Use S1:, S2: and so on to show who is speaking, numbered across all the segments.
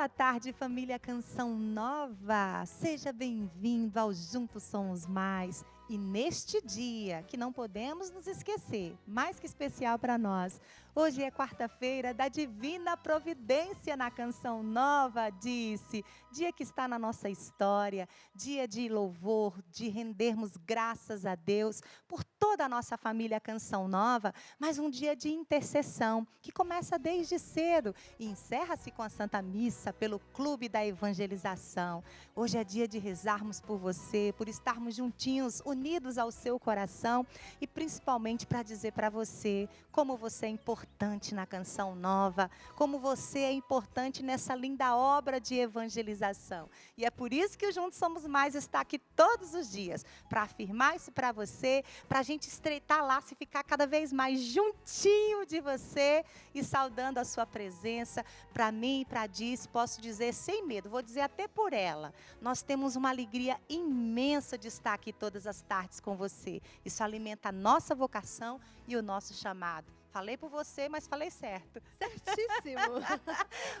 S1: Boa tarde, família Canção Nova! Seja bem-vindo ao Juntos Somos Mais. E neste dia, que não podemos nos esquecer, mais que especial para nós, hoje é quarta-feira da Divina Providência na Canção Nova, disse. Dia que está na nossa história, dia de louvor, de rendermos graças a Deus por toda a nossa família Canção Nova, mas um dia de intercessão, que começa desde cedo e encerra-se com a Santa Missa pelo Clube da Evangelização. Hoje é dia de rezarmos por você, por estarmos juntinhos, unidos ao seu coração e principalmente para dizer para você como você é importante na Canção Nova, como você é importante nessa linda obra de evangelização. E é por isso que o Juntos Somos Mais está aqui todos os dias, para afirmar isso para você, para a gente estreitar laço e ficar cada vez mais juntinho de você e saudando a sua presença. Para mim e para a Diz, posso dizer sem medo, vou dizer até por ela, nós temos uma alegria imensa de estar aqui todas as tardes com você. Isso alimenta a nossa vocação e o nosso chamado. Falei por você, mas falei certo.
S2: Certíssimo.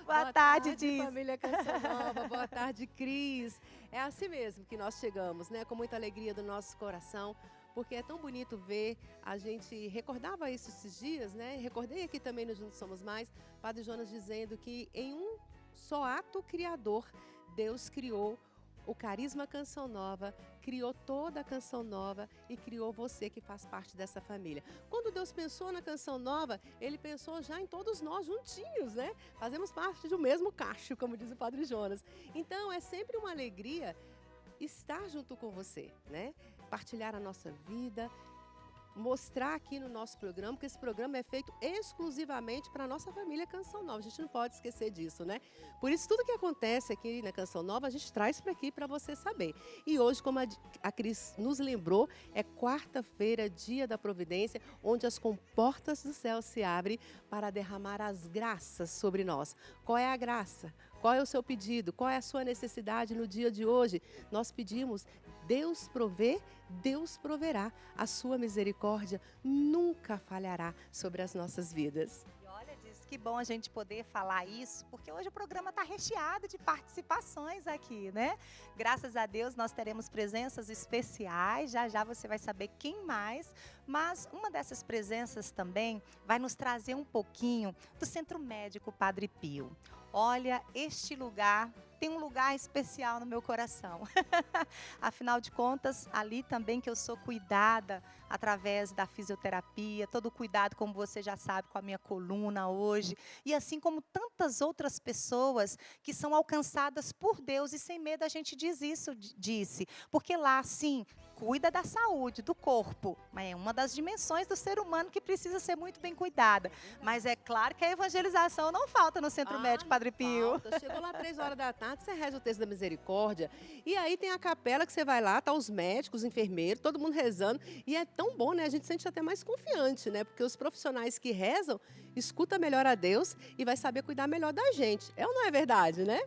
S1: Boa tarde, Diz.
S2: Família Canção Nova. Boa tarde, Cris. É assim mesmo que nós chegamos, né? Com muita alegria do nosso coração, porque é tão bonito ver, a gente recordava isso esses dias, né? Recordei aqui também no Juntos Somos Mais, Padre Jonas dizendo que em um só ato criador, Deus criou o Carisma Canção Nova, criou toda a Canção Nova e criou você que faz parte dessa família. Quando Deus pensou na Canção Nova, Ele pensou já em todos nós juntinhos, né? Fazemos parte do mesmo cacho, como diz o Padre Jonas. Então, é sempre uma alegria estar junto com você, né? Partilhar a nossa vida, mostrar aqui no nosso programa, que esse programa é feito exclusivamente para a nossa família Canção Nova. A gente não pode esquecer disso, né? Por isso, tudo que acontece aqui na Canção Nova, a gente traz para aqui para você saber. E hoje, como a Cris nos lembrou, é quarta-feira, dia da providência, onde as comportas do céu se abrem para derramar as graças sobre nós. Qual é a graça? Qual é o seu pedido? Qual é a sua necessidade no dia de hoje? Nós pedimos, Deus provê, Deus proverá. A sua misericórdia nunca falhará sobre as nossas vidas.
S1: E olha, Diz, que bom a gente poder falar isso, porque hoje o programa está recheado de participações aqui, né? Graças a Deus nós teremos presenças especiais, já já você vai saber quem mais, mas uma dessas presenças também vai nos trazer um pouquinho do Centro Médico Padre Pio. Olha, este lugar tem um lugar especial no meu coração. Afinal de contas, ali também que eu sou cuidada através da fisioterapia, todo o cuidado, como você já sabe, com a minha coluna hoje. E assim como tantas outras pessoas que são alcançadas por Deus. E sem medo a gente diz isso, disse. Porque lá, sim, cuida da saúde, do corpo. Mas é uma das dimensões do ser humano que precisa ser muito bem cuidada. Mas é claro que a evangelização não falta no Centro Médico Padre Pio.
S2: Falta. Chegou lá 3 horas da tarde, você reza o texto da misericórdia. E aí tem a capela que você vai lá, tá os médicos, os enfermeiros, todo mundo rezando. E é tão bom, né? A gente se sente até mais confiante, né? Porque os profissionais que rezam, escuta melhor a Deus e vai saber cuidar melhor da gente. É ou não é verdade, né?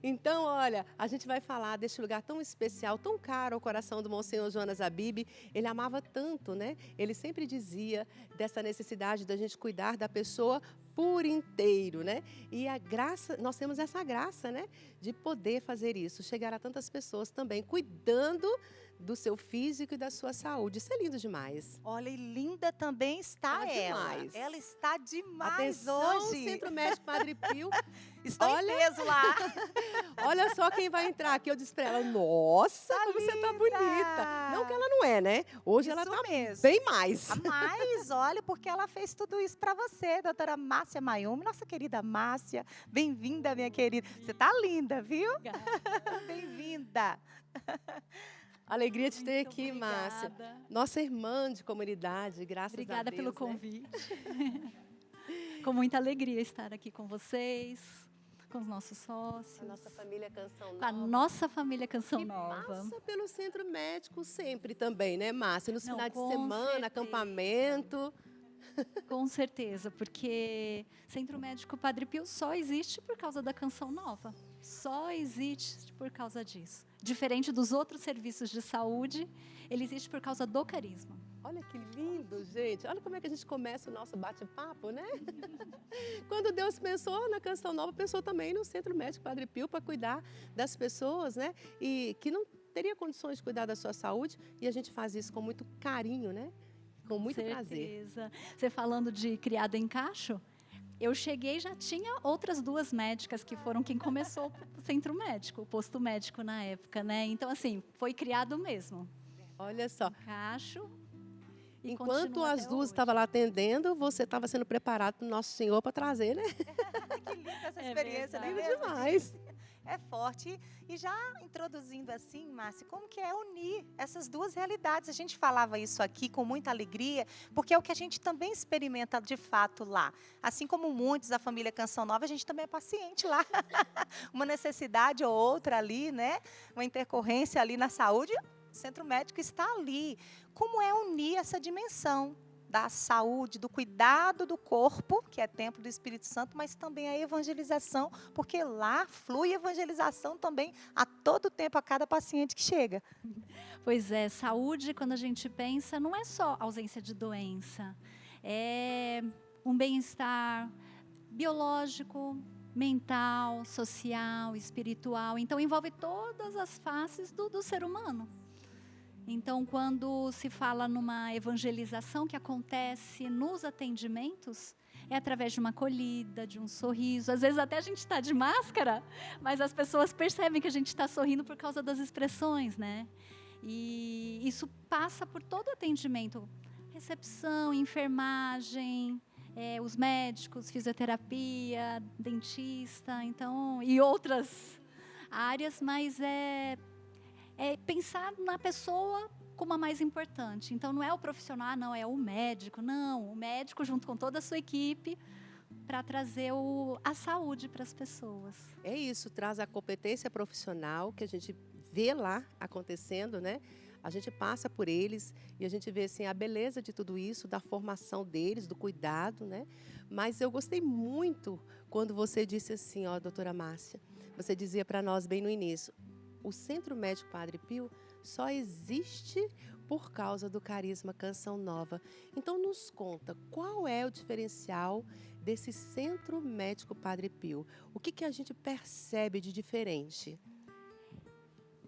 S2: Então, olha, a gente vai falar deste lugar tão especial, tão caro ao coração do Monsenhor Jonas Abib. Ele amava tanto, né? Ele sempre dizia dessa necessidade da gente cuidar da pessoa por inteiro, né? E a graça, nós temos essa graça, né? De poder fazer isso, chegar a tantas pessoas também, cuidando do seu físico e da sua saúde. Isso é lindo demais.
S1: Olha, e linda também está ela.
S2: Demais.
S1: Ela está demais
S2: Atenção,
S1: hoje.
S2: Centro Médico Padre Pio.
S1: Estou em peso lá.
S2: Olha só quem vai entrar aqui. Eu disse pra ela, nossa,
S1: Tá
S2: como você tá
S1: linda.
S2: bonita. Não que ela não é, né? Hoje ela
S1: Isso
S2: tá
S1: mesmo.
S2: bem mais.
S1: Mas, olha, porque ela fez tudo isso para você, doutora Márcia Mayumi, nossa querida Márcia. Bem-vinda, minha querida. Você tá linda, viu? Bem-vinda.
S2: Alegria de ter
S3: Muito
S2: aqui,
S3: obrigada.
S2: Márcia. Nossa irmã de comunidade, graças
S3: Obrigada
S2: a Deus.
S3: pelo
S2: né?
S3: convite. Com muita alegria estar aqui com vocês, com os nossos sócios,
S2: A nossa família Canção
S3: com
S2: Nova.
S3: a nossa família Canção
S2: E
S3: Nova.
S2: passa pelo centro médico sempre também, né, Márcia? Nos
S3: Não,
S2: finais de
S3: com
S2: semana,
S3: certeza.
S2: acampamento.
S3: Com certeza, porque Centro Médico Padre Pio só existe por causa da Canção Nova. Só existe por causa disso. Diferente dos outros serviços de saúde, ele existe por causa do carisma.
S2: Olha que lindo, gente. Olha como é que a gente começa o nosso bate-papo, né? Quando Deus pensou na Canção Nova, pensou também no Centro Médico Padre Pio para cuidar das pessoas, né? E que não teria condições de cuidar da sua saúde. E a gente faz isso com muito carinho, né? Com muito prazer.
S3: Você falando de criado em cacho, eu cheguei e já tinha outras 2 médicas que foram quem começou o centro médico, o posto médico na época, né? Então, assim, foi criado mesmo.
S2: Olha só.
S3: Cacho. E
S2: Enquanto
S3: continua
S2: as
S3: até
S2: duas
S3: hoje.
S2: estavam lá atendendo, você estava sendo preparado para o Nosso Senhor para trazer, né?
S1: Que linda essa experiência, não é
S2: Lindo
S1: mesmo?
S2: demais.
S1: É forte. E já introduzindo assim, Márcia, como que é unir essas 2 realidades? A gente falava isso aqui com muita alegria, porque é o que a gente também experimenta de fato lá. Assim como muitos da família Canção Nova, a gente também é paciente lá. Uma necessidade ou outra ali, né? Uma intercorrência ali na saúde, o centro médico está ali. Como é unir essa dimensão da saúde, do cuidado do corpo, que é templo do Espírito Santo, mas também a evangelização, porque lá flui evangelização também a todo tempo, a cada paciente que chega.
S3: Pois é, saúde, quando a gente pensa, não é só ausência de doença. É um bem-estar biológico, mental, social, espiritual. Então, envolve todas as faces do ser humano. Então, quando se fala numa evangelização que acontece nos atendimentos, é através de uma acolhida, de um sorriso. Às vezes até a gente está de máscara, mas as pessoas percebem que a gente está sorrindo por causa das expressões, né? E isso passa por todo o atendimento. Recepção, enfermagem, os médicos, fisioterapia, dentista, então, e outras áreas, mas é pensar na pessoa como a mais importante. Então, não é o profissional, não, é o médico. Não, o médico junto com toda a sua equipe para trazer a saúde para as pessoas.
S2: É isso, traz a competência profissional que a gente vê lá acontecendo, né? A gente passa por eles e a gente vê assim, a beleza de tudo isso, da formação deles, do cuidado, né? Mas eu gostei muito quando você disse assim, ó, doutora Márcia, você dizia para nós bem no início, o Centro Médico Padre Pio só existe por causa do carisma Canção Nova. Então, nos conta, qual é o diferencial desse Centro Médico Padre Pio? O que a gente percebe de diferente?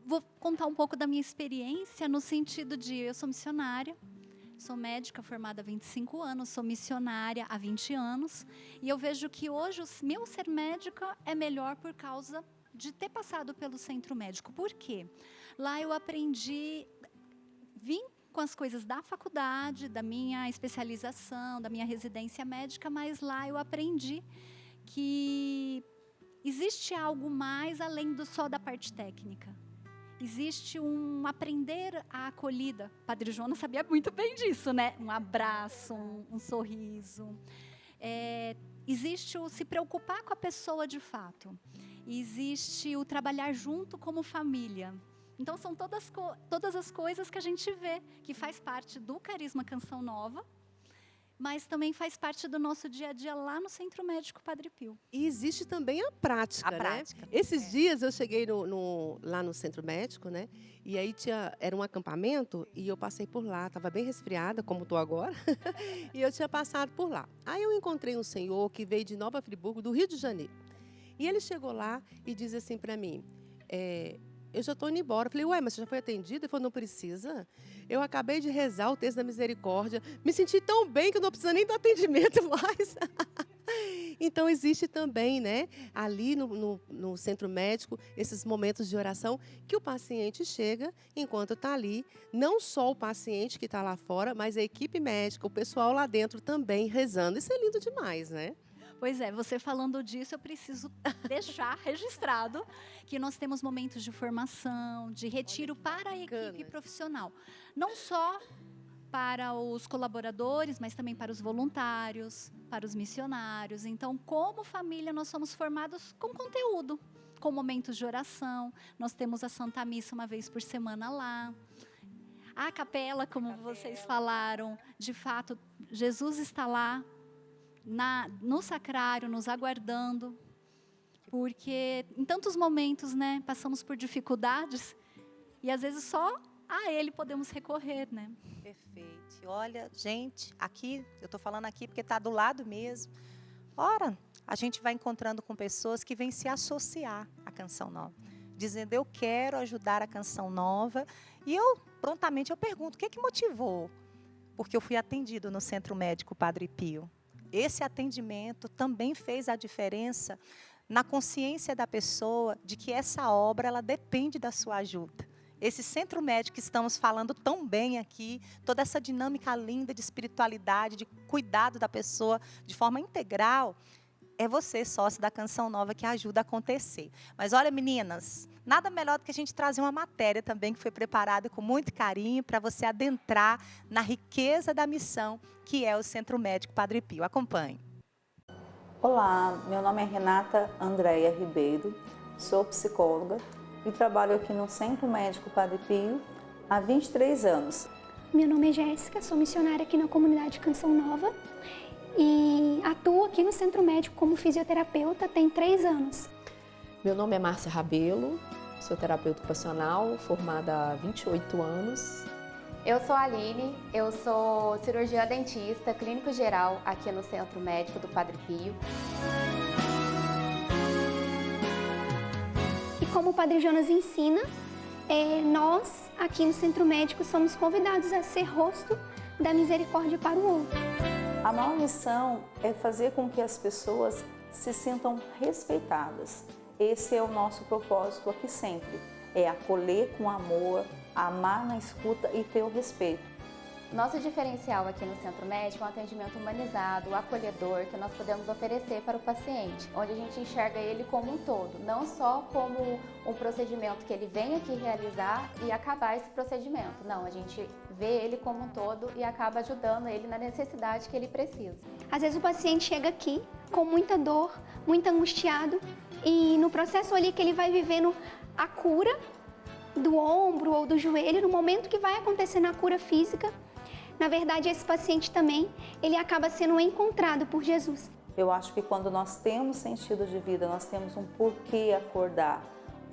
S3: Vou contar um pouco da minha experiência no sentido de, eu sou missionária, sou médica formada há 25 anos, sou missionária há 20 anos, e eu vejo que hoje o meu ser médica é melhor por causa de ter passado pelo centro médico. Por quê? Lá eu aprendi, vim com as coisas da faculdade, da minha especialização, da minha residência médica, mas lá eu aprendi que existe algo mais além só da parte técnica. Existe um aprender a acolhida. Padre Jonas sabia muito bem disso, né? Um abraço, um sorriso. Existe o se preocupar com a pessoa de fato. Existe o trabalhar junto como família. Então, são todas as coisas que a gente vê, que faz parte do Carisma Canção Nova, mas também faz parte do nosso dia a dia lá no Centro Médico Padre Pio.
S2: E existe também a prática,
S1: A
S2: né?
S1: prática.
S2: Esses dias eu cheguei lá no Centro Médico, né? E aí era um acampamento e eu passei por lá. Estava bem resfriada, como estou agora. E eu tinha passado por lá. Aí eu encontrei um senhor que veio de Nova Friburgo, do Rio de Janeiro. E ele chegou lá e disse assim para mim, eu já estou indo embora. Eu falei, ué, mas você já foi atendido? Ele falou, não precisa. Eu acabei de rezar o texto da misericórdia. Me senti tão bem que eu não preciso nem do atendimento mais. Então, existe também, né, ali no centro médico, esses momentos de oração que o paciente chega enquanto está ali. Não só o paciente que está lá fora, mas a equipe médica, o pessoal lá dentro também rezando. Isso é lindo demais, né?
S3: Pois é, você falando disso, eu preciso deixar registrado que nós temos momentos de formação, de retiro para a equipe profissional. Não só para os colaboradores, mas também para os voluntários, para os missionários. Então, como família, nós somos formados com conteúdo, com momentos de oração. Nós temos a Santa Missa uma vez por semana lá. A capela, como vocês falaram, de fato, Jesus está lá, no sacrário, nos aguardando, porque em tantos momentos, né, passamos por dificuldades e às vezes só a Ele podemos recorrer, né?
S1: Perfeito. Olha, gente, aqui, eu estou falando aqui porque está do lado mesmo. Ora, a gente vai encontrando com pessoas que vêm se associar à Canção Nova, dizendo, eu quero ajudar a Canção Nova. E eu, prontamente, eu pergunto, o que motivou? Porque eu fui atendido no Centro Médico Padre Pio. Esse atendimento também fez a diferença na consciência da pessoa de que essa obra, ela depende da sua ajuda. Esse centro médico que estamos falando tão bem aqui, toda essa dinâmica linda de espiritualidade, de cuidado da pessoa de forma integral, é você, sócio da Canção Nova, que ajuda a acontecer. Mas olha, meninas, nada melhor do que a gente trazer uma matéria também que foi preparada com muito carinho para você adentrar na riqueza da missão que é o Centro Médico Padre Pio. Acompanhe.
S4: Olá, meu nome é Renata Andréia Ribeiro, sou psicóloga e trabalho aqui no Centro Médico Padre Pio há 23 anos.
S5: Meu nome é Jéssica, sou missionária aqui na comunidade Canção Nova e atuo aqui no Centro Médico como fisioterapeuta tem 3 anos.
S6: Meu nome é Márcia Rabelo, sou terapeuta ocupacional, formada há 28 anos.
S7: Eu sou a Aline, eu sou cirurgiã dentista, clínico geral aqui no Centro Médico do Padre Pio.
S5: E como o Padre Jonas ensina, nós aqui no Centro Médico somos convidados a ser rosto da misericórdia para o outro.
S4: A maior missão é fazer com que as pessoas se sintam respeitadas. Esse é o nosso propósito aqui sempre, é acolher com amor, amar na escuta e ter o respeito.
S7: Nosso diferencial aqui no Centro Médico é um atendimento humanizado, acolhedor, que nós podemos oferecer para o paciente, onde a gente enxerga ele como um todo, não só como um procedimento que ele vem aqui realizar e acabar esse procedimento. Não, a gente vê ele como um todo e acaba ajudando ele na necessidade que ele precisa.
S5: Às vezes o paciente chega aqui com muita dor, muito angustiado e no processo ali que ele vai vivendo a cura do ombro ou do joelho, no momento que vai acontecer na cura física, na verdade, esse paciente também, ele acaba sendo encontrado por Jesus.
S4: Eu acho que quando nós temos sentido de vida, nós temos um porquê acordar,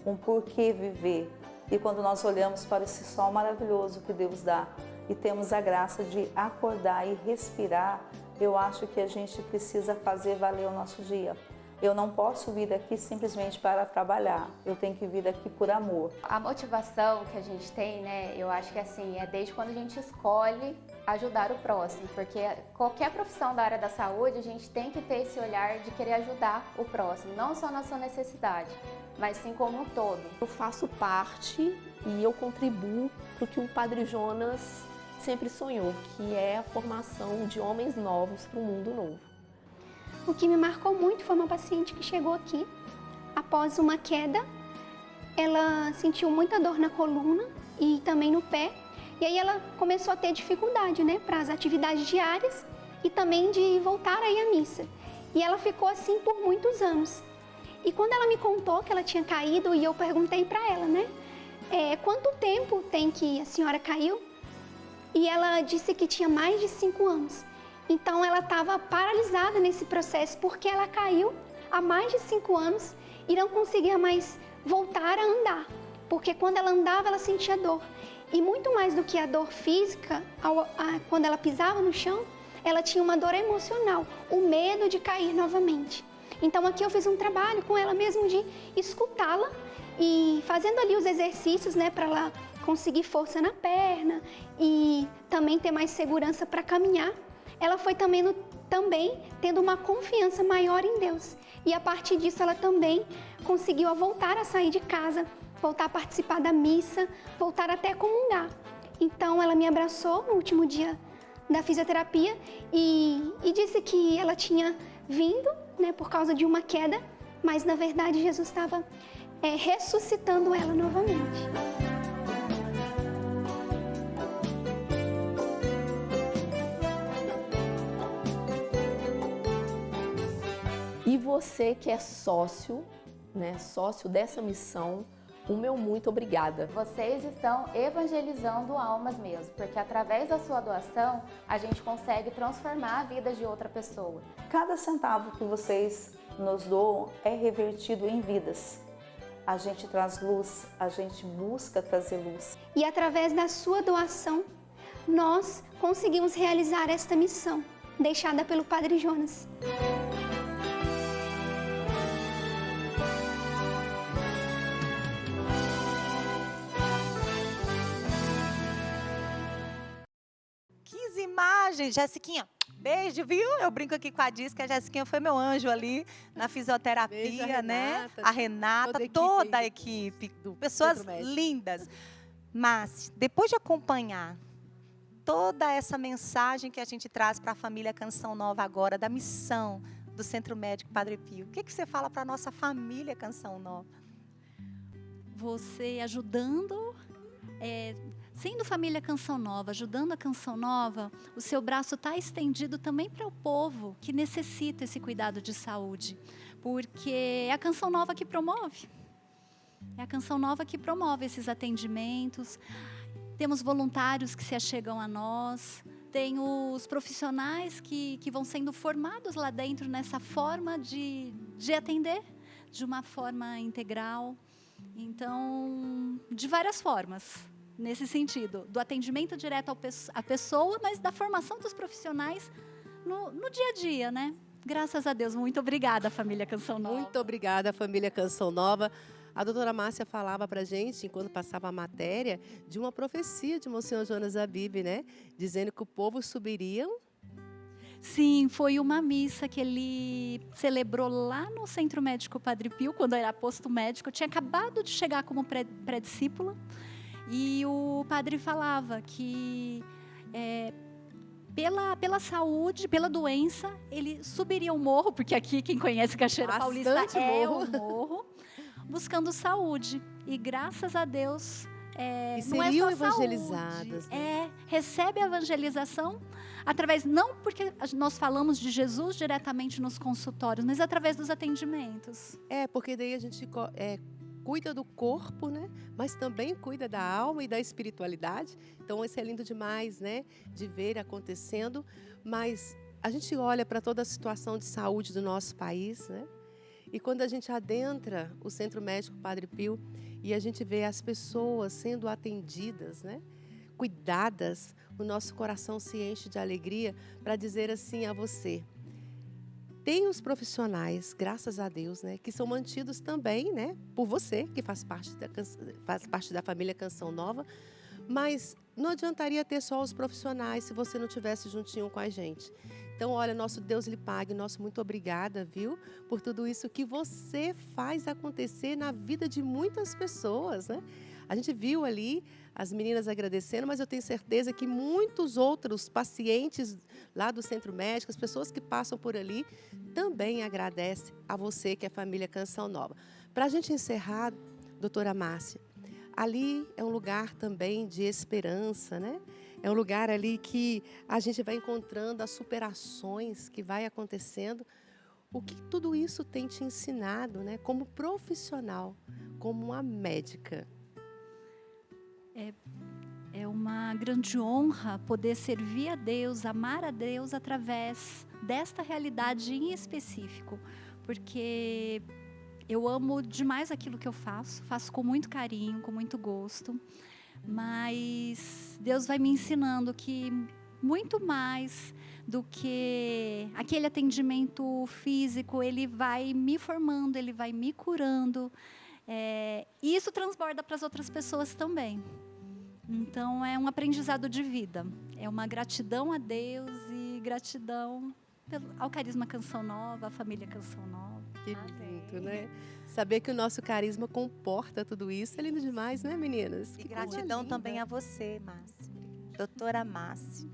S4: um porquê viver. E quando nós olhamos para esse sol maravilhoso que Deus dá e temos a graça de acordar e respirar, eu acho que a gente precisa fazer valer o nosso dia. Eu não posso vir aqui simplesmente para trabalhar, eu tenho que vir aqui por amor.
S7: A motivação que a gente tem, né, eu acho que assim, é desde quando a gente escolhe ajudar o próximo, porque qualquer profissão da área da saúde, a gente tem que ter esse olhar de querer ajudar o próximo, não só na sua necessidade, mas sim como um todo.
S6: Eu faço parte e eu contribuo para o que o Padre Jonas sempre sonhou, que é a formação de homens novos para um mundo novo.
S5: O que me marcou muito foi uma paciente que chegou aqui após uma queda. Ela sentiu muita dor na coluna e também no pé. E aí ela começou a ter dificuldade, né, para as atividades diárias e também de voltar aí à missa. E ela ficou assim por muitos anos. E quando ela me contou que ela tinha caído, e eu perguntei para ela, né, quanto tempo tem que a senhora caiu? E ela disse que tinha mais de 5 anos. Então ela estava paralisada nesse processo porque ela caiu há mais de 5 anos e não conseguia mais voltar a andar. Porque quando ela andava, ela sentia dor. E muito mais do que a dor física, quando ela pisava no chão, ela tinha uma dor emocional, o medo de cair novamente. Então aqui eu fiz um trabalho com ela mesmo de escutá-la e fazendo ali os exercícios, né, para ela conseguir força na perna e também ter mais segurança para caminhar. Ela foi também tendo uma confiança maior em Deus. E a partir disso ela também conseguiu voltar a sair de casa, voltar a participar da missa, voltar até a comungar. Então ela me abraçou no último dia da fisioterapia e disse que ela tinha vindo, né, por causa de uma queda, mas na verdade Jesus estava ressuscitando ela novamente.
S6: E você que é sócio, né, sócio dessa missão, o meu muito obrigada.
S7: Vocês estão evangelizando almas mesmo, porque através da sua doação, a gente consegue transformar a vida de outra pessoa.
S4: Cada centavo que vocês nos doam é revertido em vidas. a gente traz luz, a gente busca trazer luz.
S5: E através da sua doação, nós conseguimos realizar esta missão deixada pelo Padre Jonas.
S1: Imagens, Jessiquinha, beijo, viu? Eu brinco aqui com a Diz que a Jessiquinha foi meu anjo ali na fisioterapia,
S2: Beijo,
S1: né? A Renata, toda a equipe, pessoas lindas. Mas, depois de acompanhar toda essa mensagem que a gente traz para a família Canção Nova agora, da missão do Centro Médico Padre Pio, o que você fala para a nossa família Canção Nova?
S3: Você ajudando, sendo família Canção Nova, ajudando a Canção Nova, o seu braço está estendido também para o povo que necessita esse cuidado de saúde. Porque é a Canção Nova que promove. É a Canção Nova que promove esses atendimentos. Temos voluntários que se achegam a nós. Tem os profissionais que vão sendo formados lá dentro nessa forma de atender de uma forma integral. Então, de várias formas. Nesse sentido, do atendimento direto à pessoa, mas da formação dos profissionais no dia a dia, né? Graças a Deus, muito obrigada, família Canção Nova.
S2: Muito obrigada, família Canção Nova. A doutora Márcia falava para a gente, enquanto passava a matéria, de uma profecia de Monsenhor Jonas Abib, né? Dizendo que o povo subiria.
S3: Sim, foi uma missa que ele celebrou lá no Centro Médico Padre Pio, quando era posto médico. Eu tinha acabado de chegar como pré-discípula. E o padre falava que pela saúde, pela doença, ele subiria o morro, porque aqui quem conhece Cachoeira Paulista é o morro, buscando saúde. E graças a Deus, não é só
S2: evangelizadas,
S3: saúde,
S2: né?
S3: recebe a evangelização através, não porque nós falamos de Jesus diretamente nos consultórios, mas através dos atendimentos.
S2: Porque daí a gente cuida do corpo, né? Mas também cuida da alma e da espiritualidade. Então, isso é lindo demais, né? De ver acontecendo. Mas a gente olha para toda a situação de saúde do nosso país, né? E quando a gente adentra o Centro Médico Padre Pio e a gente vê as pessoas sendo atendidas, né? Cuidadas, o nosso coração se enche de alegria para dizer assim a você: tem os profissionais, graças a Deus, né, que são mantidos também, né, por você, que faz parte da família Canção Nova, mas não adiantaria ter só os profissionais se você não estivesse juntinho com a gente. Então, olha, nosso Deus lhe pague, nosso muito obrigada, viu, por tudo isso que você faz acontecer na vida de muitas pessoas, né? A gente viu ali as meninas agradecendo, mas eu tenho certeza que muitos outros pacientes lá do Centro Médico, as pessoas que passam por ali, também agradecem a você, que é a família Canção Nova. Para a gente encerrar, doutora Márcia, ali é um lugar também de esperança, né? É um lugar ali que a gente vai encontrando as superações que vai acontecendo. O que tudo isso tem te ensinado, né? Como profissional, como uma médica?
S3: É uma grande honra poder servir a Deus, amar a Deus através desta realidade em específico, porque eu amo demais aquilo que eu faço com muito carinho, com muito gosto, mas Deus vai me ensinando que muito mais do que aquele atendimento físico, Ele vai me formando, Ele vai me curando, e isso transborda para as outras pessoas também. Então, é um aprendizado de vida. É uma gratidão a Deus e gratidão ao Carisma Canção Nova, à família Canção Nova.
S2: Que lindo, né? Saber que o nosso carisma comporta tudo isso é lindo demais, né, meninas?
S1: E gratidão também a você, Márcia. Doutora Márcia.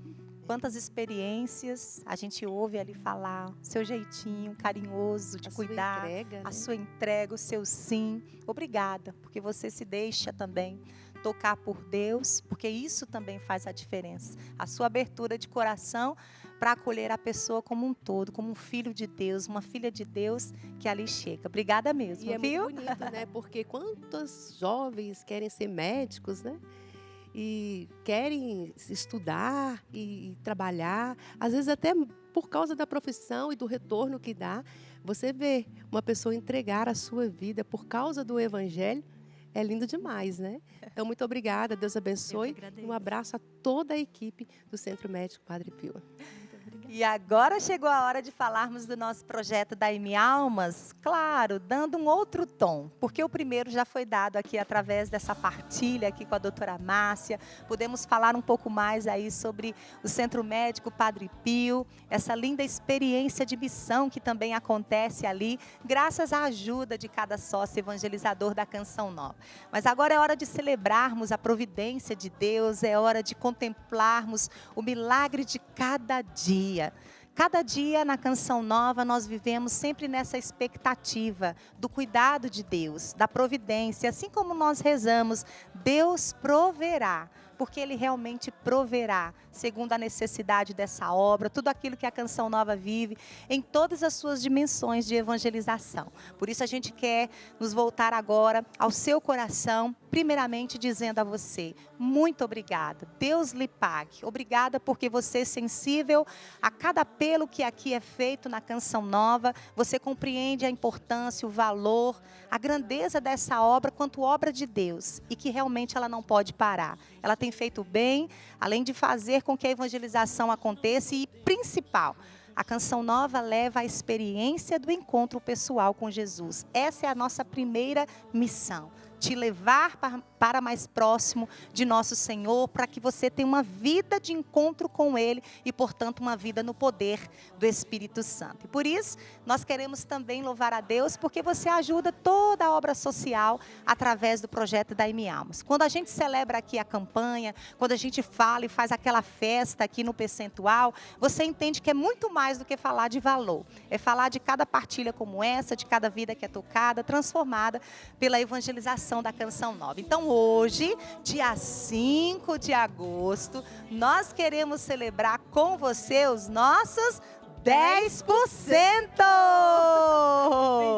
S1: Quantas experiências a gente ouve ali falar, seu jeitinho carinhoso de cuidar,
S2: sua entrega, né?
S1: A sua entrega, o seu sim. Obrigada, porque você se deixa também tocar por Deus, porque isso também faz a diferença. A sua abertura de coração para acolher a pessoa como um todo, como um filho de Deus, uma filha de Deus que ali chega. Obrigada mesmo,
S2: e
S1: viu?
S2: É muito bonito, né? Porque quantos jovens querem ser médicos, né? E querem estudar e trabalhar, às vezes até por causa da profissão e do retorno que dá. Você vê uma pessoa entregar a sua vida por causa do evangelho, é lindo demais, né? Então, muito obrigada, Deus abençoe. Um abraço a toda a equipe do Centro Médico Padre Pio.
S1: E agora chegou a hora de falarmos do nosso projeto Daime Almas, claro, dando um outro tom, porque o primeiro já foi dado aqui através dessa partilha aqui com a doutora Márcia. Podemos falar um pouco mais aí sobre o Centro Médico Padre Pio, essa linda experiência de missão que também acontece ali, graças à ajuda de cada sócio evangelizador da Canção Nova. Mas agora é hora de celebrarmos a providência de Deus, é hora de contemplarmos o milagre de cada dia. Cada dia na Canção Nova nós vivemos sempre nessa expectativa do cuidado de Deus, da providência. Assim como nós rezamos, Deus proverá, porque Ele realmente proverá, segundo a necessidade dessa obra, tudo aquilo que a Canção Nova vive, em todas as suas dimensões de evangelização. Por isso a gente quer nos voltar agora ao seu coração, primeiramente dizendo a você, muito obrigada, Deus lhe pague. Obrigada porque você é sensível a cada apelo que aqui é feito na Canção Nova, você compreende a importância, o valor, a grandeza dessa obra quanto obra de Deus e que realmente ela não pode parar. Ela tem feito bem, além de fazer com que a evangelização aconteça e, principal, a Canção Nova leva a experiência do encontro pessoal com Jesus. Essa é a nossa primeira missão. Te levar para mais próximo de nosso Senhor, para que você tenha uma vida de encontro com Ele e, portanto, uma vida no poder do Espírito Santo. E por isso, nós queremos também louvar a Deus, porque você ajuda toda a obra social através do projeto Daime Almas. Quando a gente celebra aqui a campanha, quando a gente fala e faz aquela festa aqui no percentual, você entende que é muito mais do que falar de valor. É falar de cada partilha como essa, de cada vida que é tocada, transformada pela evangelização da Canção Nova. Então hoje, dia 5 de agosto, nós queremos celebrar com você os nossos 10%!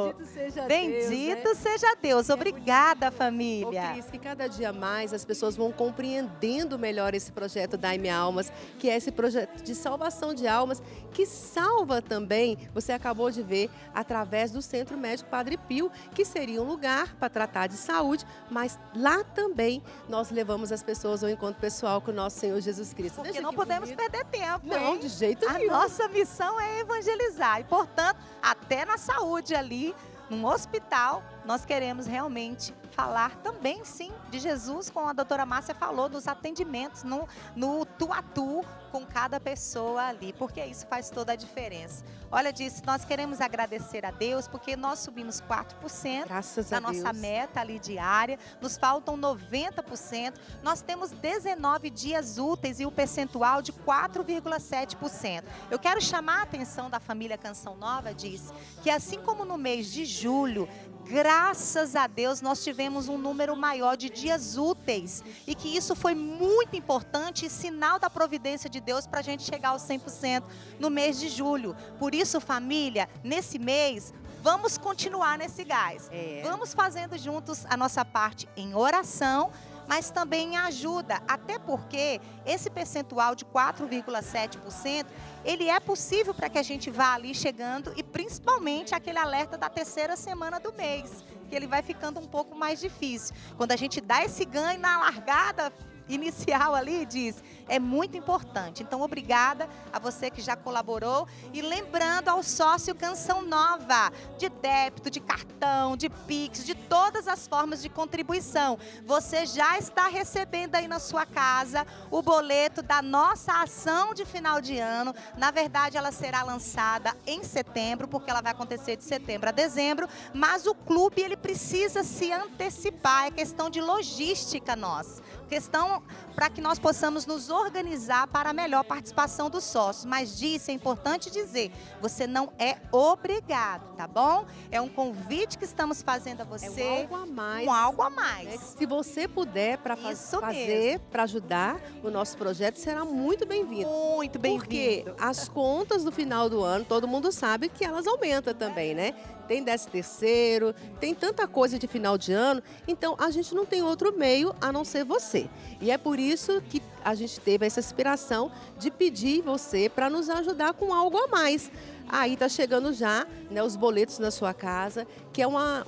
S2: Bendito seja Deus.
S1: Bendito seja Deus. Obrigada, família.
S2: Ô, Cris, que cada dia mais as pessoas vão compreendendo melhor esse projeto Daime Almas, que é esse projeto de salvação de almas, que salva também, você acabou de ver, através do Centro Médico Padre Pio, que seria um lugar para tratar de saúde, mas lá também nós levamos as pessoas ao encontro pessoal com o nosso Senhor Jesus Cristo.
S1: Porque não podemos perder tempo,
S2: Não,
S1: hein?
S2: de jeito
S1: A
S2: nenhum.
S1: nossa missão é evangelizar e, portanto, até na saúde ali, num hospital, nós queremos realmente falar também, sim, de Jesus, como a doutora Márcia falou, dos atendimentos, no tu a tu com cada pessoa ali, porque isso faz toda a diferença. Olha disso, nós queremos agradecer a Deus, porque nós subimos 4%
S2: Graças
S1: da
S2: a Deus.
S1: nossa meta ali diária, nos faltam 90%, nós temos 19 dias úteis e o percentual de 4,7%. Eu quero chamar a atenção da família Canção Nova, diz, que assim como no mês de julho, graças a Deus, nós tivemos um número maior de dias úteis e que isso foi muito importante e sinal da providência de Deus para a gente chegar aos 100% no mês de julho. Por isso, família, nesse mês, vamos continuar nesse gás. Vamos fazendo juntos a nossa parte em oração, mas também em ajuda, até porque esse percentual de 4,7%, ele é possível para que a gente vá ali chegando e principalmente aquele alerta da terceira semana do mês, que ele vai ficando um pouco mais difícil. Quando a gente dá esse ganho na largada inicial ali, diz, é muito importante. Então, obrigada a você que já colaborou e lembrando ao sócio Canção Nova, de débito, de cartão, de Pix, de todas as formas de contribuição. Você já está recebendo aí na sua casa o boleto da nossa ação de final de ano. Na verdade, ela será lançada em setembro, porque ela vai acontecer de setembro a dezembro, mas o clube, ele precisa se antecipar, é questão de logística nossa. Questão para que nós possamos nos organizar para a melhor participação dos sócios. Mas disso é importante dizer, você não é obrigado, tá bom? É um convite que estamos fazendo a você.
S2: É um algo a mais.
S1: Um algo a mais.
S2: Se você puder para
S1: Isso
S2: fazer, para ajudar o nosso projeto, será muito bem-vindo.
S1: Muito
S2: Porque
S1: bem-vindo.
S2: as contas do final do ano, todo mundo sabe que elas aumentam também, né? Tem 13º, tem tanta coisa de final de ano. Então, a gente não tem outro meio a não ser você. você. E é por isso que a gente teve essa inspiração de pedir você para nos ajudar com algo a mais. Aí está chegando já, né, os boletos na sua casa, que é uma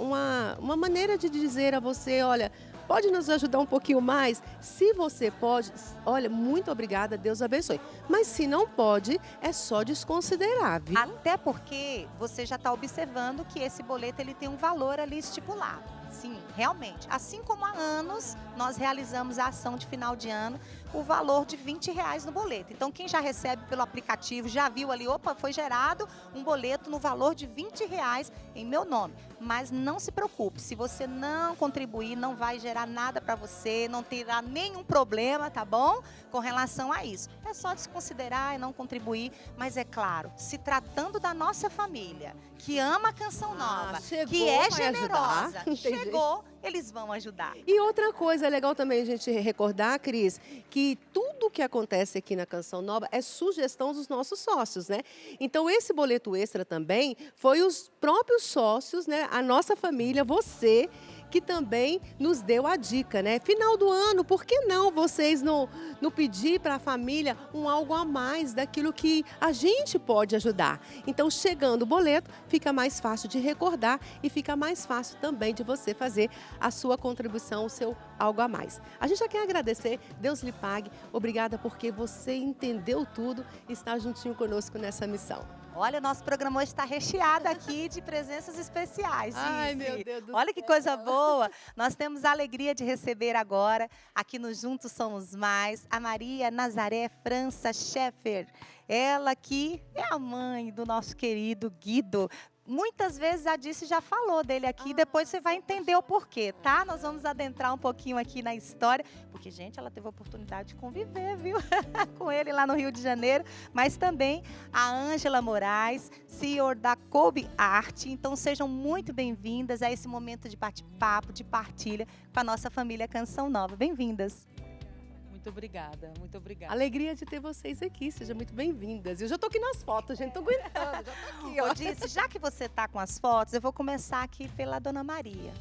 S2: maneira de dizer a você, olha, pode nos ajudar um pouquinho mais? Se você pode, olha, muito obrigada, Deus abençoe. Mas se não pode, é só desconsiderar, viu?
S1: Até porque você já está observando que esse boleto ele tem um valor ali estipulado. Sim, realmente. Assim como há anos nós realizamos a ação de final de ano, o valor de R$20 no boleto. Então, quem já recebe pelo aplicativo, já viu ali, opa, foi gerado um boleto no valor de R$20 em meu nome. Mas não se preocupe, se você não contribuir, não vai gerar nada para você, não terá nenhum problema, tá bom? Com relação a isso. É só desconsiderar e não contribuir, mas é claro, se tratando da nossa família, que ama a Canção Nova,
S2: chegou,
S1: que é
S2: vai ajudar.
S1: generosa,
S2: Não tem
S1: chegou, eles vão ajudar.
S2: E outra coisa é legal também a gente recordar, Cris, que tudo que acontece aqui na Canção Nova é sugestão dos nossos sócios, né? Então, esse boleto extra também foi os próprios sócios, né? A nossa família, você, que também nos deu a dica, né? Final do ano, por que não vocês não pedir para a família algo a mais daquilo que a gente pode ajudar? Então, chegando o boleto, fica mais fácil de recordar e fica mais fácil também de você fazer a sua contribuição, o seu algo a mais. A gente já quer agradecer, Deus lhe pague, obrigada porque você entendeu tudo e está juntinho conosco nessa missão.
S1: Olha, nosso programa hoje está recheado aqui de presenças especiais, Gizi.
S2: Ai, meu Deus do
S1: Olha que coisa boa. Nós temos a alegria de receber agora, aqui no Juntos Somos Mais, a Maria Nazaré França Scheffer. Ela que é a mãe do nosso querido Guido. Muitas vezes a Dice já falou dele aqui, depois você vai entender o porquê, tá? Nós vamos adentrar um pouquinho aqui na história, porque, gente, ela teve a oportunidade de conviver, viu? Com ele lá no Rio de Janeiro, mas também a Ângela Moraes, CEO da Kobe Art. Então, sejam muito bem-vindas a esse momento de bate-papo, de partilha com a nossa família Canção Nova. Bem-vindas.
S8: Muito obrigada, muito obrigada.
S2: Alegria de ter vocês aqui, sejam muito bem-vindas. Eu já tô aqui nas fotos, gente, tô aguentando, já tô aqui, ó.
S1: Ô, Dice, já que você tá com as fotos, eu vou começar aqui pela Dona Maria.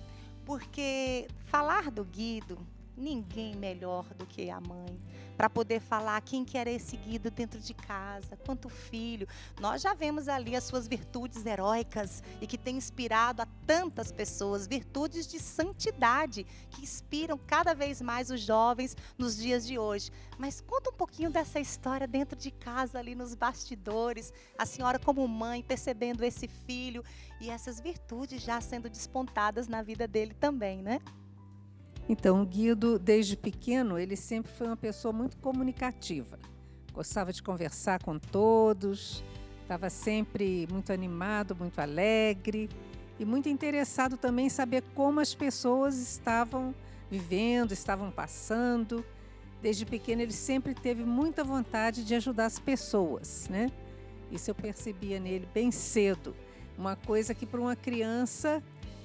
S1: Porque falar do Guido, ninguém melhor do que a mãe. Para poder falar quem que era esse Guido dentro de casa, quanto filho. Nós já vemos ali as suas virtudes heróicas e que tem inspirado a tantas pessoas, virtudes de santidade que inspiram cada vez mais os jovens nos dias de hoje. Mas conta um pouquinho dessa história dentro de casa, ali nos bastidores, a senhora como mãe percebendo esse filho e essas virtudes já sendo despontadas na vida dele também, né?
S8: Então, o Guido, desde pequeno, ele sempre foi uma pessoa muito comunicativa. Gostava de conversar com todos, estava sempre muito animado, muito alegre e muito interessado também em saber como as pessoas estavam vivendo, estavam passando. Desde pequeno, ele sempre teve muita vontade de ajudar as pessoas, né? Isso eu percebia nele bem cedo. Uma coisa que para uma criança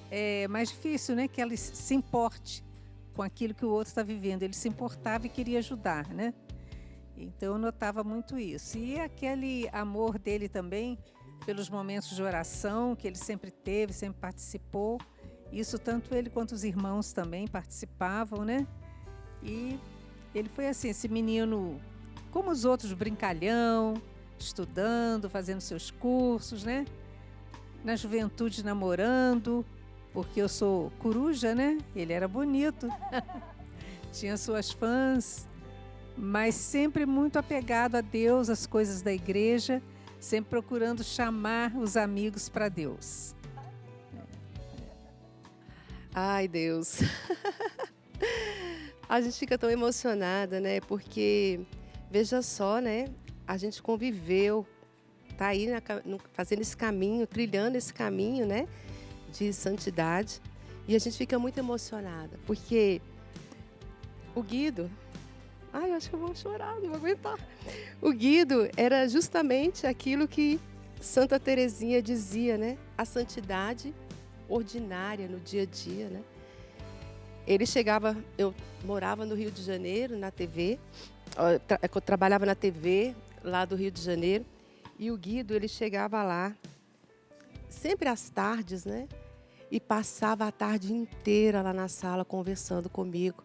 S8: é mais difícil, né? Que ela se importe com aquilo que o outro está vivendo. Ele se importava e queria ajudar, né? Então eu notava muito isso. E aquele amor dele também pelos momentos de oração que ele sempre teve, sempre participou. Isso tanto ele quanto os irmãos também participavam, né? E ele foi assim, esse menino, como os outros, brincalhão, estudando, fazendo seus cursos, né? Na juventude namorando, porque eu sou coruja, né? Ele era bonito, tinha suas fãs, mas sempre muito apegado a Deus, às coisas da igreja, sempre procurando chamar os amigos para Deus.
S2: Ai, Deus. A gente fica tão emocionada, né? Porque, veja só, né? A gente conviveu, tá aí fazendo esse caminho, trilhando esse caminho, né? De santidade. E a gente fica muito emocionada, porque o Guido... Ai, eu acho que eu vou chorar, não vou aguentar. O Guido era justamente aquilo que Santa Teresinha dizia, né? A santidade ordinária no dia a dia, né? Ele chegava, eu morava no Rio de Janeiro, na TV, eu trabalhava na TV lá do Rio de Janeiro, e o Guido, ele chegava lá, sempre às tardes, né? E passava a tarde inteira lá na sala conversando comigo.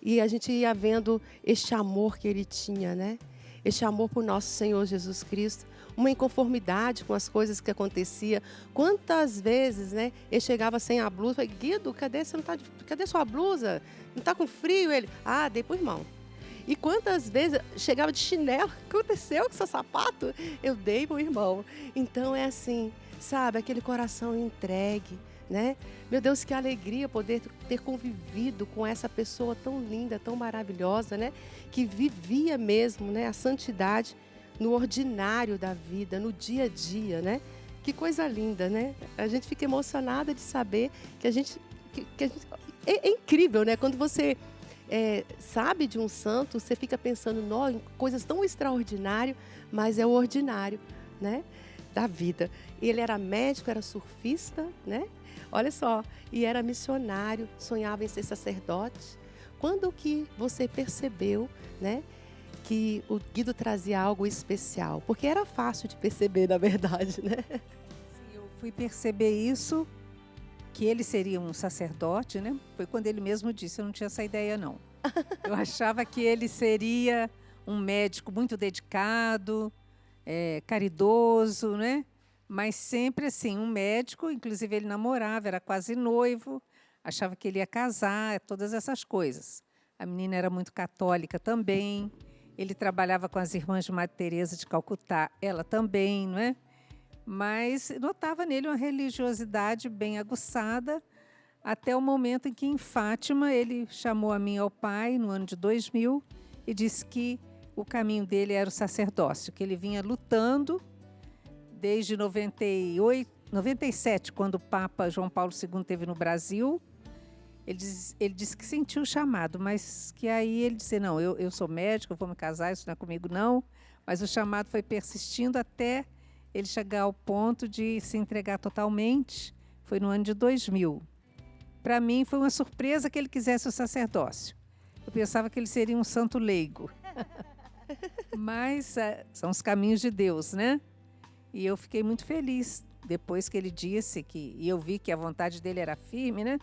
S2: E a gente ia vendo este amor que ele tinha, né? Este amor por nosso Senhor Jesus Cristo, uma inconformidade com as coisas que acontecia. Quantas vezes, né, ele chegava sem a blusa, falei, Guido, cadê sua blusa? Não está com frio? Ele, dei pro irmão. E quantas vezes chegava de chinelo, aconteceu com seu sapato? Eu dei pro irmão. Então é assim, sabe, aquele coração entregue, né? Meu Deus, que alegria poder ter convivido com essa pessoa tão linda, tão maravilhosa, né? Que vivia mesmo, né, a santidade no ordinário da vida, no dia a dia, né? Que coisa linda, né? A gente fica emocionada de saber que a gente... É incrível, né? Quando você sabe de um santo, você fica pensando em coisas tão extraordinárias, mas é o ordinário, né? Da vida. Ele era médico, era surfista, né? Olha só, e era missionário, sonhava em ser sacerdote. Quando que você percebeu, né, que o Guido trazia algo especial? Porque era fácil de perceber, na verdade, né?
S8: Eu fui perceber isso, que ele seria um sacerdote, né? Foi quando ele mesmo disse, eu não tinha essa ideia, não. Eu achava que ele seria um médico muito dedicado, caridoso, né? Mas sempre assim, um médico, inclusive ele namorava, era quase noivo, achava que ele ia casar, todas essas coisas. A menina era muito católica também, ele trabalhava com as irmãs de Madre Teresa de Calcutá, ela também, não é? Mas notava nele uma religiosidade bem aguçada, até o momento em que em Fátima ele chamou a mim e ao pai, no ano de 2000, e disse que o caminho dele era o sacerdócio, que ele vinha lutando desde 97, quando o Papa João Paulo II esteve no Brasil. Ele disse que sentiu o chamado, mas que aí ele disse, não, eu sou médico, eu vou me casar, isso não é comigo não. Mas o chamado foi persistindo até ele chegar ao ponto de se entregar totalmente. Foi no ano de 2000. Para mim foi uma surpresa que ele quisesse o sacerdócio. Eu pensava que ele seria um santo leigo. Mas são os caminhos de Deus, né? E eu fiquei muito feliz depois que ele disse e eu vi que a vontade dele era firme, né?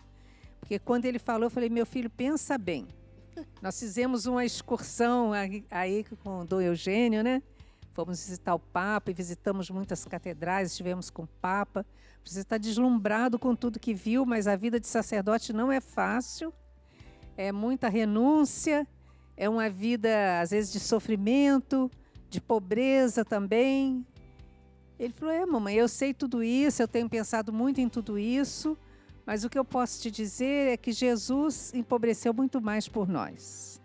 S8: Porque quando ele falou, eu falei, meu filho, pensa bem. Nós fizemos uma excursão aí com o Dom Eugênio, né? Fomos visitar o Papa e visitamos muitas catedrais, estivemos com o Papa. Você está deslumbrado com tudo que viu, mas a vida de sacerdote não é fácil. É muita renúncia, é uma vida, às vezes, de sofrimento, de pobreza também. Ele falou, mamãe, eu sei tudo isso, eu tenho pensado muito em tudo isso, mas o que eu posso te dizer é que Jesus empobreceu muito mais por nós.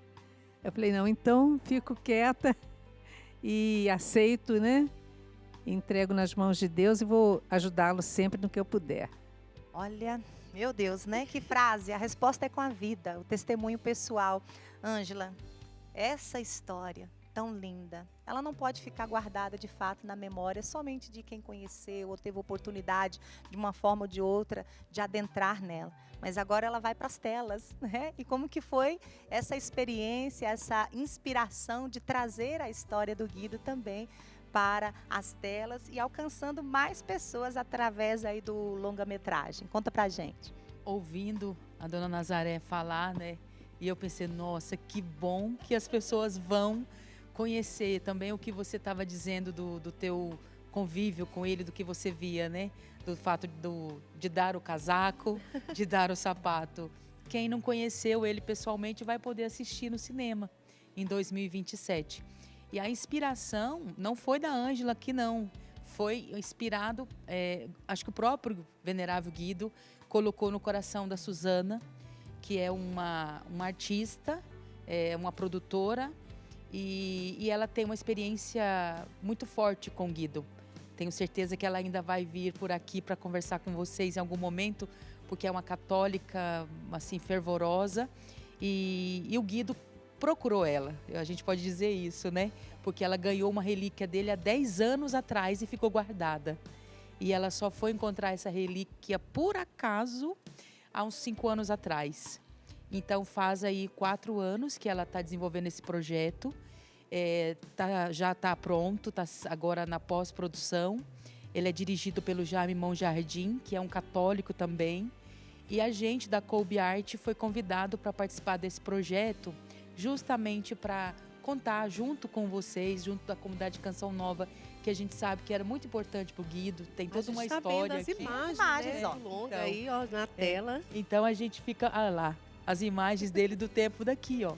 S8: Eu falei, não, então fico quieta e aceito, né? Entrego nas mãos de Deus e vou ajudá-lo sempre no que eu puder.
S1: Olha, meu Deus, né? Que frase, a resposta é com a vida, o testemunho pessoal. Ângela, essa história tão linda, ela não pode ficar guardada de fato na memória somente de quem conheceu ou teve oportunidade de uma forma ou de outra de adentrar nela, mas agora ela vai para as telas, né? E como que foi essa experiência, essa inspiração de trazer a história do Guido também para as telas e alcançando mais pessoas através aí do longa-metragem? Conta pra gente.
S9: Ouvindo a dona Nazaré falar, né? E eu pensei, nossa, que bom que as pessoas vão conhecer também o que você estava dizendo do teu convívio com ele, do que você via, né? Do fato de dar o casaco, de dar o sapato. Quem não conheceu ele pessoalmente vai poder assistir no cinema em 2027. E a inspiração não foi da Ângela aqui, não. Foi inspirado, acho que o próprio venerável Guido colocou no coração da Suzana, que é uma artista, uma produtora, e ela tem uma experiência muito forte com Guido. Tenho certeza que ela ainda vai vir por aqui para conversar com vocês em algum momento, porque é uma católica assim, fervorosa, e o Guido procurou ela, a gente pode dizer isso, né? Porque ela ganhou uma relíquia dele há 10 anos atrás e ficou guardada. E ela só foi encontrar essa relíquia, por acaso, há uns 5 anos atrás. Então faz aí 4 anos que ela está desenvolvendo esse projeto. Já está pronto, está agora na pós-produção. Ele é dirigido pelo Jaime Monjardim, que é um católico também. E a gente da Colby Art foi convidado para participar desse projeto, justamente para contar junto com vocês, junto da comunidade Canção Nova, que a gente sabe que era muito importante para o Guido. Tem toda uma história
S2: as
S9: aqui.
S2: imagens, né,
S1: ó.
S2: longa
S9: Então,
S2: aí, ó, na tela.
S9: Então a gente fica, lá, as imagens dele do tempo daqui, ó.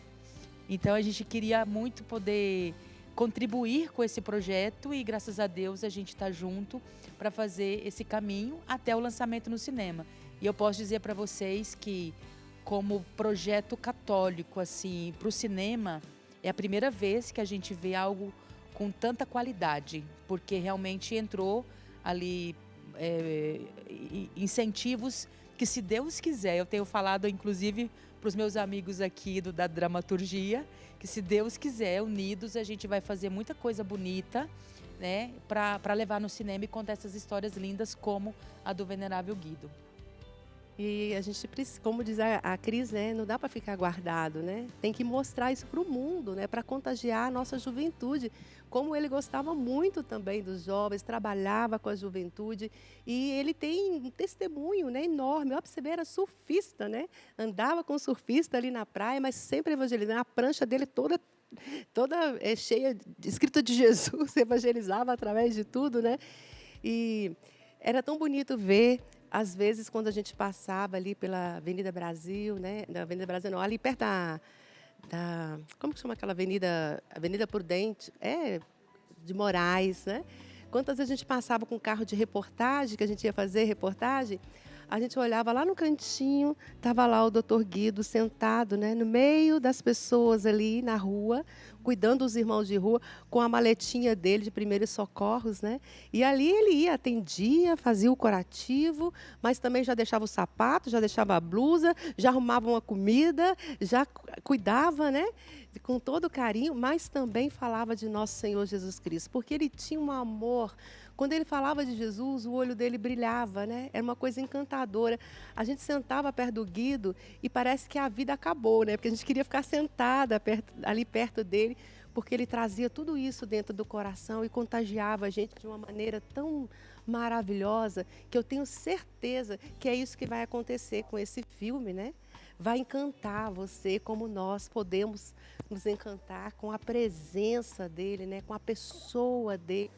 S9: Então a gente queria muito poder contribuir com esse projeto e graças a Deus a gente está junto para fazer esse caminho até o lançamento no cinema. E eu posso dizer para vocês que, como projeto católico, assim, para o cinema, é a primeira vez que a gente vê algo com tanta qualidade, porque realmente entrou ali incentivos que, se Deus quiser, eu tenho falado inclusive para os meus amigos aqui da dramaturgia, que se Deus quiser, unidos, a gente vai fazer muita coisa bonita, né, para levar no cinema e contar essas histórias lindas como a do Venerável Guido.
S2: E a gente precisa, como diz a Cris, né, não dá para ficar guardado, né? Tem que mostrar isso para o mundo, né, para contagiar a nossa juventude. Como ele gostava muito também dos jovens, trabalhava com a juventude e ele tem um testemunho, né, enorme. Ó, para você ver, era surfista, né? Andava com surfista ali na praia, mas sempre evangelizando. A prancha dele toda cheia, escrita de Jesus, evangelizava através de tudo, né? E era tão bonito ver. Às vezes, quando a gente passava ali pela Avenida Brasil, né? Na Avenida Brasil, não, ali perto como que chama aquela avenida? Avenida Prudente, de Moraes, né? Quantas vezes a gente passava com um carro de reportagem, que a gente ia fazer reportagem, a gente olhava lá no cantinho, estava lá o Dr. Guido sentado, né, no meio das pessoas ali na rua, cuidando dos irmãos de rua, com a maletinha dele de primeiros socorros, né? E ali ele ia, atendia, fazia o curativo, mas também já deixava o sapato, já deixava a blusa, já arrumava uma comida, já cuidava, né? Com todo carinho, mas também falava de nosso Senhor Jesus Cristo, porque ele tinha um amor. Quando ele falava de Jesus, o olho dele brilhava, né? Era uma coisa encantadora. A gente sentava perto do Guido e parece que a vida acabou, né? Porque a gente queria ficar sentada ali perto dele, porque ele trazia tudo isso dentro do coração e contagiava a gente de uma maneira tão maravilhosa, que eu tenho certeza que é isso que vai acontecer com esse filme, né? Vai encantar você, como nós podemos nos encantar com a presença dele, né? Com a pessoa dele,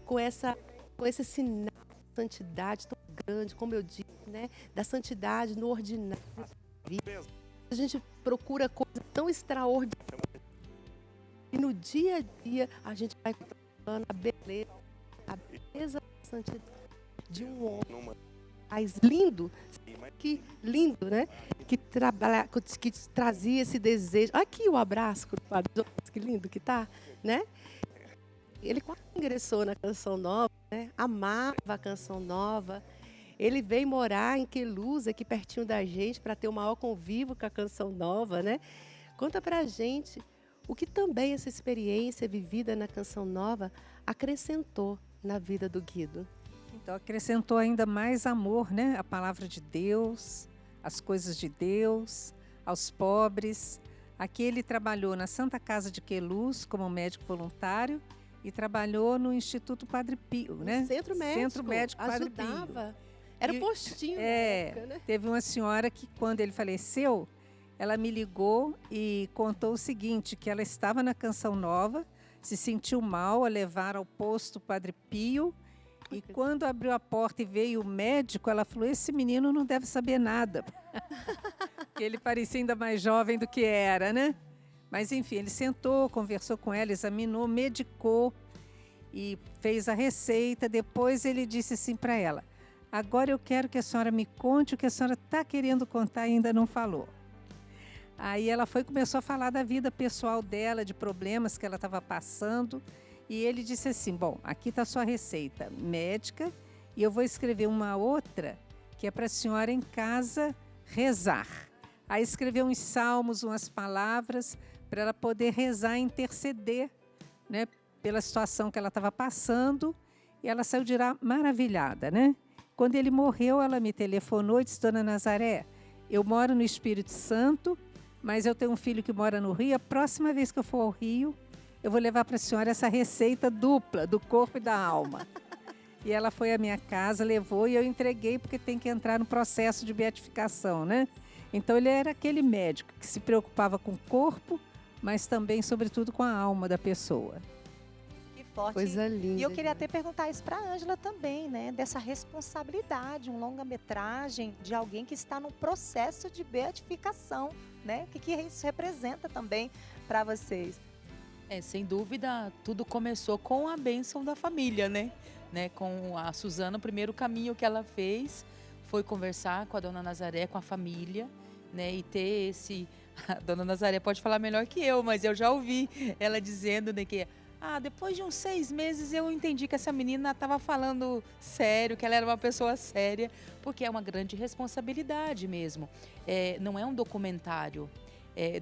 S2: com esse sinal de santidade tão grande, como eu disse, né? Da santidade no ordinário da vida. A gente procura coisa tão extraordinária e no dia a dia a gente vai contemplando a beleza da santidade de um homem mais lindo, que lindo, né? Que trazia esse desejo. Aqui o abraço, que lindo que tá, né? Ele quase ingressou na Canção Nova, né? Amava a Canção Nova. Ele veio morar em Queluz, aqui pertinho da gente, para ter o maior convívio com a Canção Nova, né? Conta pra gente o que também essa experiência vivida na Canção Nova acrescentou na vida do Guido.
S8: Então, acrescentou ainda mais amor, né? A palavra de Deus, as coisas de Deus, aos pobres. Aqui ele trabalhou na Santa Casa de Queluz como médico voluntário e trabalhou no Instituto Padre Pio, né?
S2: Centro Médico
S8: Padre Pio.
S2: Ajudava. Era postinho na época, né?
S8: Teve uma senhora que, quando ele faleceu, ela me ligou e contou o seguinte, que ela estava na Canção Nova, se sentiu mal, a levaram ao posto Padre Pio, e quando abriu a porta e veio o médico, ela falou, esse menino não deve saber nada. Porque ele parecia ainda mais jovem do que era, né? Mas, enfim, ele sentou, conversou com ela, examinou, medicou e fez a receita. Depois ele disse assim para ela, agora eu quero que a senhora me conte o que a senhora está querendo contar e ainda não falou. Aí ela começou a falar da vida pessoal dela, de problemas que ela estava passando. E ele disse assim, bom, aqui está a sua receita médica e eu vou escrever uma outra que é para a senhora em casa rezar. Aí escreveu uns salmos, umas palavras para ela poder rezar e interceder, né, pela situação que ela estava passando. E ela saiu de lá maravilhada, né? Quando ele morreu, ela me telefonou e disse, Dona Nazaré, eu moro no Espírito Santo, mas eu tenho um filho que mora no Rio. A próxima vez que eu for ao Rio, eu vou levar para a senhora essa receita dupla do corpo e da alma. E ela foi à minha casa, levou e eu entreguei porque tem que entrar no processo de beatificação, né? Então ele era aquele médico que se preocupava com o corpo, mas também, sobretudo, com a alma da pessoa.
S1: Que forte.
S2: Coisa linda.
S1: E eu queria até perguntar isso para a Ângela também, né? Dessa responsabilidade, um longa-metragem de alguém que está no processo de beatificação, né? O que isso representa também para vocês?
S9: Sem dúvida, tudo começou com a bênção da família, né? Com a Suzana, o primeiro caminho que ela fez foi conversar com a Dona Nazaré, com a família, né? E ter esse... A Dona Nazaré pode falar melhor que eu, mas eu já ouvi ela dizendo, né, que depois de uns 6 meses eu entendi que essa menina estava falando sério, que ela era uma pessoa séria, porque é uma grande responsabilidade mesmo. Não é um documentário.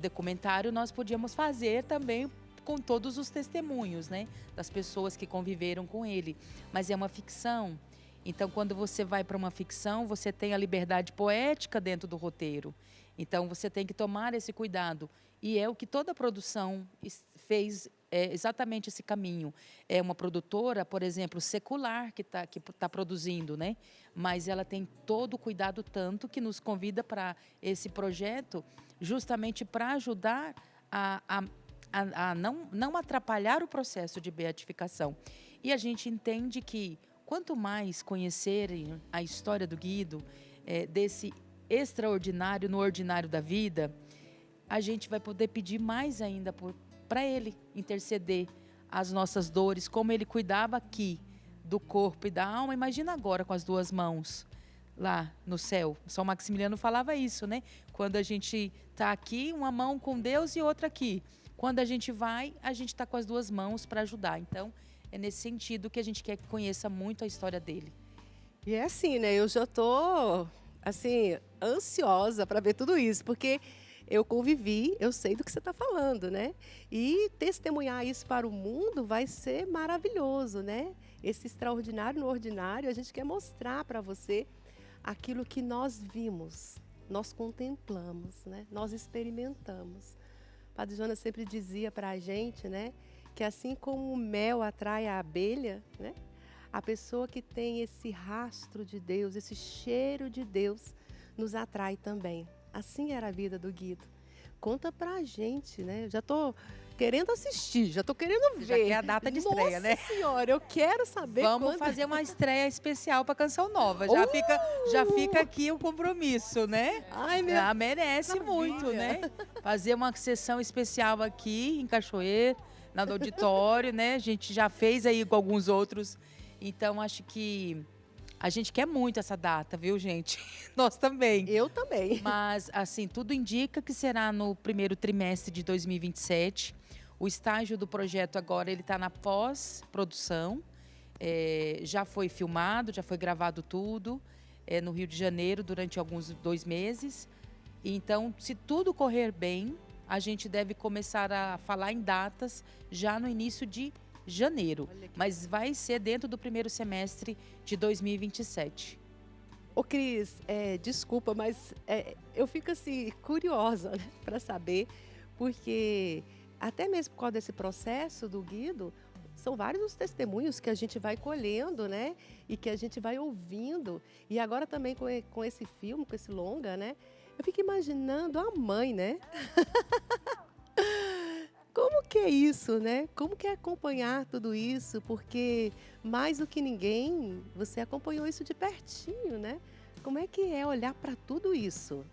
S9: Documentário nós podíamos fazer também com todos os testemunhos, né, das pessoas que conviveram com ele. Mas é uma ficção. Então, quando você vai para uma ficção, você tem a liberdade poética dentro do roteiro. Então, você tem que tomar esse cuidado. E é o que toda produção fez, exatamente esse caminho. É uma produtora, por exemplo, secular que tá produzindo, né? Mas ela tem todo o cuidado tanto que nos convida para esse projeto justamente para ajudar a não atrapalhar o processo de beatificação. E a gente entende que quanto mais conhecerem a história do Guido, desse extraordinário no ordinário da vida, a gente vai poder pedir mais ainda para ele interceder as nossas dores, como ele cuidava aqui do corpo e da alma. Imagina agora com as 2 mãos lá no céu. São Maximiliano falava isso, né? Quando a gente está aqui, uma mão com Deus e outra aqui. Quando a gente vai, a gente está com as 2 mãos para ajudar. Então, é nesse sentido que a gente quer que conheça muito a história dele.
S2: E é assim, né? Eu já tô, assim, ansiosa para ver tudo isso, porque eu convivi, eu sei do que você está falando, né? E testemunhar isso para o mundo vai ser maravilhoso, né? Esse extraordinário no ordinário, a gente quer mostrar para você aquilo que nós vimos, nós contemplamos, né? Nós experimentamos. O Padre Jonas sempre dizia para a gente, né? Que assim como o mel atrai a abelha, né? A pessoa que tem esse rastro de Deus, esse cheiro de Deus, nos atrai também. Assim era a vida do Guido. Conta pra gente, né? Eu já tô querendo assistir, já tô querendo ver.
S9: Já quer a data de estreia, né?
S2: Nossa Senhora, eu quero saber
S9: Vamos
S2: quando...
S9: fazer uma estreia especial para Canção Nova. Já fica aqui o compromisso, né?
S2: Ai, meu...
S9: merece
S2: Maravilha.
S9: muito, né? Fazer uma sessão especial aqui em Cachoeira, no auditório, né? A gente já fez aí com alguns outros. Então, acho que a gente quer muito essa data, viu, gente? Nós também.
S2: Eu também.
S9: Mas, assim, tudo indica que será no primeiro trimestre de 2027. O estágio do projeto agora, ele está na pós-produção. Já foi filmado, já foi gravado tudo. No Rio de Janeiro, durante alguns 2 meses. Então, se tudo correr bem, a gente deve começar a falar em datas já no início de janeiro, mas vai ser dentro do primeiro semestre de 2027.
S2: Ô Cris, desculpa, mas eu fico assim curiosa, né, para saber, porque até mesmo por causa desse processo do Guido, são vários os testemunhos que a gente vai colhendo, né, e que a gente vai ouvindo, e agora também com esse filme, com esse longa, né, eu fico imaginando a mãe, né? Como que é isso, né? Como que é acompanhar tudo isso? Porque, mais do que ninguém, você acompanhou isso de pertinho, né? Como é que é olhar para tudo isso?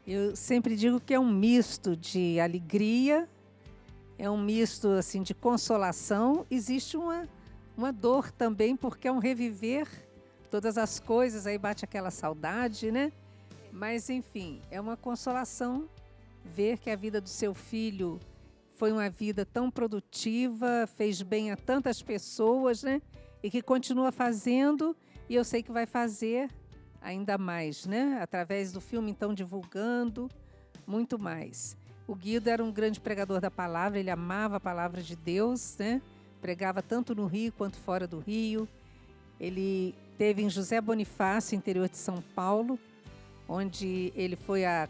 S8: Eu sempre digo que é um misto de alegria, é um misto assim, de consolação. Existe uma dor também, porque é um reviver todas as coisas, aí bate aquela saudade, né? Mas, enfim, é uma consolação ver que a vida do seu filho foi uma vida tão produtiva, fez bem a tantas pessoas, né? E que continua fazendo, e eu sei que vai fazer ainda mais, né? Através do filme, então, divulgando muito mais. O Guido era um grande pregador da palavra, ele amava a palavra de Deus, né? Pregava tanto no Rio quanto fora do Rio. Ele esteve em José Bonifácio, interior de São Paulo, onde ele foi a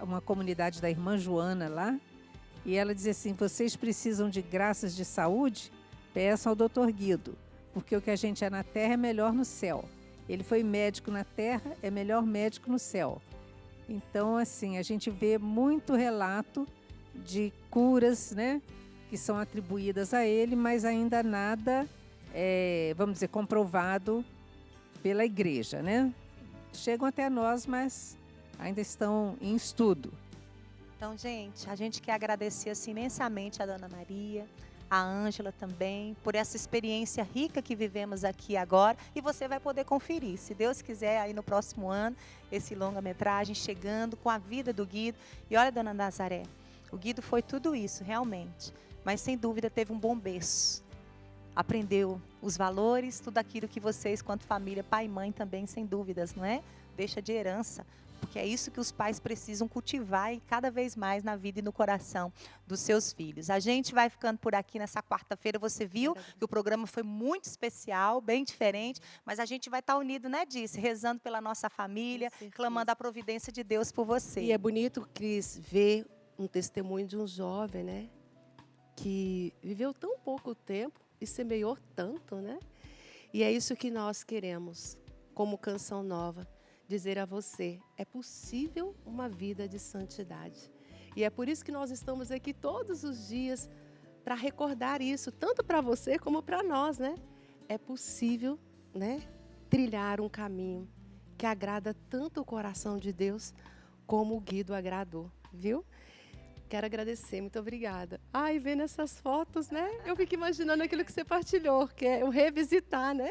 S8: uma comunidade da irmã Joana lá. E ela dizia assim, vocês precisam de graças de saúde? Peçam ao Dr. Guido, porque o que a gente é na terra é melhor no céu. Ele foi médico na terra, é melhor médico no céu. Então, assim, a gente vê muito relato de curas, né, que são atribuídas a ele, mas ainda nada, vamos dizer, comprovado pela igreja, né? Chegam até nós, mas ainda estão em estudo.
S1: Então, gente, a gente quer agradecer assim, imensamente a Dona Maria, a Ângela também, por essa experiência rica que vivemos aqui agora. E você vai poder conferir, se Deus quiser, aí no próximo ano, esse longa-metragem chegando com a vida do Guido. E olha, Dona Nazaré, o Guido foi tudo isso, realmente. Mas, sem dúvida, teve um bom berço. Aprendeu os valores, tudo aquilo que vocês, quanto família, pai e mãe também, sem dúvidas, não é? Deixa de herança. Porque é isso que os pais precisam cultivar e cada vez mais na vida e no coração dos seus filhos. A gente vai ficando por aqui nessa quarta-feira. Você viu que o programa foi muito especial, bem diferente, mas a gente vai estar unido, né, Dice? Rezando pela nossa família, clamando a providência de Deus por você.
S2: E é bonito, Cris, ver um testemunho de um jovem, né, que viveu tão pouco tempo e semeou tanto, né? E é isso que nós queremos, como Canção Nova, dizer a você, é possível uma vida de santidade. E é por isso que nós estamos aqui todos os dias para recordar isso, tanto para você como para nós, né? É possível, né, trilhar um caminho que agrada tanto o coração de Deus como o Guido agradou, viu? Quero agradecer, muito obrigada. Ai, vendo essas fotos, né? Eu fico imaginando aquilo que você partilhou, que é o revisitar, né?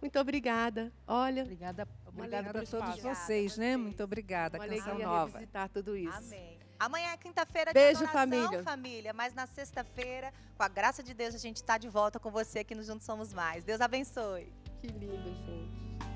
S2: Muito obrigada. Olha,
S9: Obrigada
S8: Obrigada
S9: pelo
S8: a todos
S9: espaço.
S8: vocês, né? Muito obrigada.
S2: uma
S8: Canção
S2: alegria
S8: Nova.
S2: revisitar tudo isso.
S1: Amém. Amanhã é quinta-feira de
S2: Beijo,
S1: adoração,
S2: família.
S1: Mas na sexta-feira, com a graça de Deus, a gente está de volta com você aqui no Juntos Somos Mais. Deus abençoe.
S2: Que lindo, gente.